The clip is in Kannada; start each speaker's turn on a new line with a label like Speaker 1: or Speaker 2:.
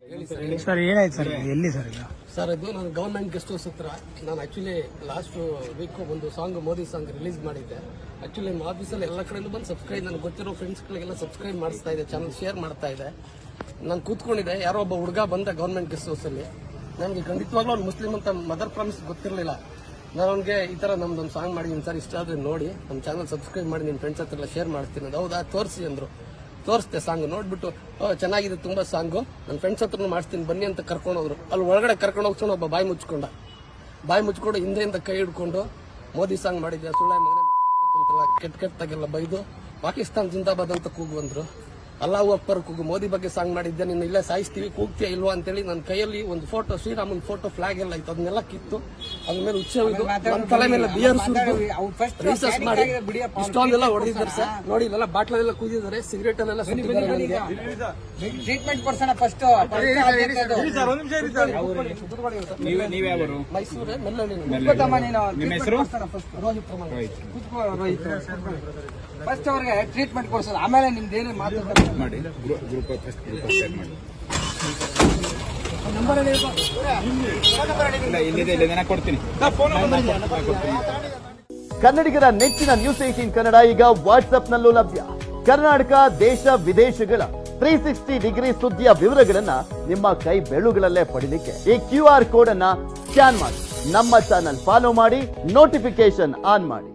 Speaker 1: ಸರ್ ಏನಾಯ್ತು ಸರ್ ಎಲ್ಲಿ ಸರ್ ಈಗ
Speaker 2: ಸರ್ ಇದು ನಾನು ಗವರ್ಮೆಂಟ್ ಗೆಸ್ಟ್ ಹೌಸ್ ಹತ್ರ ನಾನು ಆಕ್ಚುಲಿ ಲಾಸ್ಟ್ ವೀಕ್ ಒಂದು ಸಾಂಗ್ ಮೋದಿ ಸಾಂಗ್ ರಿಲೀಸ್ ಮಾಡಿದ್ದೆ. ಆಕ್ಚುಲಿ ನಮ್ಮ ಆಫೀಸಲ್ಲಿ ಎಲ್ಲ ಕಡೆಯಿಂದ ಬಂದು ಸಬ್ಸ್ಕ್ರೈಬ್ ನನಗೆ ಗೊತ್ತಿರೋ ಫ್ರೆಂಡ್ಸ್ಗಳಿಗೆಲ್ಲ ಸಬ್ಸ್ಕ್ರೈಬ್ ಮಾಡಿಸ್ತಾ ಇದೆ, ಚಾನಲ್ ಶೇರ್ ಮಾಡ್ತಾ ಇದೆ. ನಾನು ಕೂತ್ಕೊಂಡಿದ್ದೆ, ಯಾರೋ ಒಬ್ಬ ಹುಡುಗ ಬಂದ ಗವರ್ಮೆಂಟ್ ಗೆಸ್ಟ್ ಹೌಸಲ್ಲಿ. ನನಗೆ ಖಂಡಿತವಾಗ್ಲೂ ಅವ್ನು ಮುಸ್ಲಿಂ ಅಂತ ಮದರ್ ಪ್ರಾಮಿಸ್ ಗೊತ್ತಿರಲಿಲ್ಲ. ನಾನು ಅವ್ನಿಗೆ ಈ ಥರ ನಮ್ದೊಂದು ಸಾಂಗ್ ಮಾಡಿದ್ದೀನಿ ಸರ್, ಇಷ್ಟ ಆದರೆ ನೋಡಿ ನಮ್ಮ ಚಾನಲ್ ಸಬ್ಸ್ಕ್ರೈಬ್ ಮಾಡಿ ನಿಮ್ಮ ಫ್ರೆಂಡ್ಸ್ ಹತ್ರ ಎಲ್ಲ ಶೇರ್ ಮಾಡ್ತೀನಿ ಅಂತ. ಹೌದಾ ತೋರಿಸಿ ಅಂದರು. ತೋರಿಸ್ದೆ ಸಾಂಗ್, ನೋಡ್ಬಿಟ್ಟು ಚೆನ್ನಾಗಿದೆ ತುಂಬ ಸಾಂಗು, ನನ್ನ ಫ್ರೆಂಡ್ಸ್ ಹತ್ರನೂ ಮಾಡಿಸ್ತೀನಿ ಬನ್ನಿ ಅಂತ ಕರ್ಕೊಂಡು ಹೋದ್ರು. ಅಲ್ಲಿ ಒಳಗಡೆ ಕರ್ಕೊಂಡು ಹೋಗ್ಕೊಂಡು ಒಬ್ಬ ಬಾಯಿ ಮುಚ್ಕೊಂಡು ಹಿಂದೆಯಿಂದ ಕೈ ಹಿಡ್ಕೊಂಡು ಮೋದಿ ಸಾಂಗ್ ಮಾಡಿದ್ದೆ, ಸುಳ್ಳೆ ಮಗನೇ ಅಂತೆಲ್ಲ ಕೆಟ್ಟದಾಗೆಲ್ಲ ಬೈದು ಪಾಕಿಸ್ತಾನ್ ಜಿಂದಾಬಾದ್ ಅಂತ ಕೂಗು ಬಂದ್ರು. ಅಲ್ಲಾಹು ಅಕ್ಬರ್ ಕೂಗು, ಮೋದಿ ಬಗ್ಗೆ ಸಾಂಗ್ ಮಾಡಿದ್ದೆ, ನಿನ್ನ ಇಲ್ಲೇ ಸಾಯಿಸ್ತೀವಿ, ಕೂಗ್ತೀಯ ಇಲ್ವಾ ಅಂತೇಳಿ ನನ್ನ ಕೈಯಲ್ಲಿ ಒಂದು ಫೋಟೋ, ಶ್ರೀರಾಮನ್ ಫೋಟೋ, ಫ್ಲಾಗ್ ಎಲ್ಲ ಇತ್ತು, ಅದನ್ನೆಲ್ಲ ಕಿತ್ತು ಅದ್ರ ಮೇಲೆ ಹುಚ್ಚವಿದು ನನ್ನ ತಲೆ ಮೇಲೆ ಬಿಯರ್ ಸುರಿದು ರೀಸರ್ಚ್ ಮಾಡಿ ಇಷ್ಟೊಂದೆಲ್ಲ ಹೊಡೆದಿದ್ದಾರೆ ಸರ್. ನೋಡಿ ಇಲ್ಲೆಲ್ಲ ಬಾಟ್ಲೆಲ್ಲ ಕೂದಿದ್ದಾರೆ, ಸಿಗರೇಟ್ ಅಲ್ಲೆಲ್ಲ
Speaker 3: ಟ್ರೀಟ್ಮೆಂಟ್ ಕೊಡ್ಸೋಣ ಫಸ್ಟ್.
Speaker 2: ಮೈಸೂರೇ ಮೆಲ್ಲಳ್ಳಿ. ರೋಹಿತ್
Speaker 3: ಫಸ್ಟ್ ಅವ್ರಿಗೆ ಟ್ರೀಟ್ಮೆಂಟ್ ಕೊಡ್ಸೋದು, ಆಮೇಲೆ ನಿಮ್ದು ಏನೇ ಮಾತಾಡ್ತಾರೆ
Speaker 4: ಮಾಡಿ. ಗ್ರೂಪ್ ಕೊಡ್ತೀನಿ.
Speaker 5: ಕನ್ನಡಿಗರ ನೆಚ್ಚಿನ ನ್ಯೂಸ್ 18 ಕನ್ನಡ ಈಗ ವಾಟ್ಸ್ಆಪ್ನಲ್ಲೂ ಲಭ್ಯ. ಕರ್ನಾಟಕ, ದೇಶ ವಿದೇಶಗಳ 360 ಡಿಗ್ರಿ ಸುದ್ದಿಯ ವಿವರಗಳನ್ನ ನಿಮ್ಮ ಕೈ ಬೆರಳುಗಳಲ್ಲೇ ಪಡಿಲಿಕ್ಕೆ ಈ QR ಕೋಡ್ ಅನ್ನ ಸ್ಕ್ಯಾನ್ ಮಾಡಿ, ನಮ್ಮ ಚಾನಲ್ ಫಾಲೋ ಮಾಡಿ, ನೋಟಿಫಿಕೇಶನ್ ಆನ್ ಮಾಡಿ.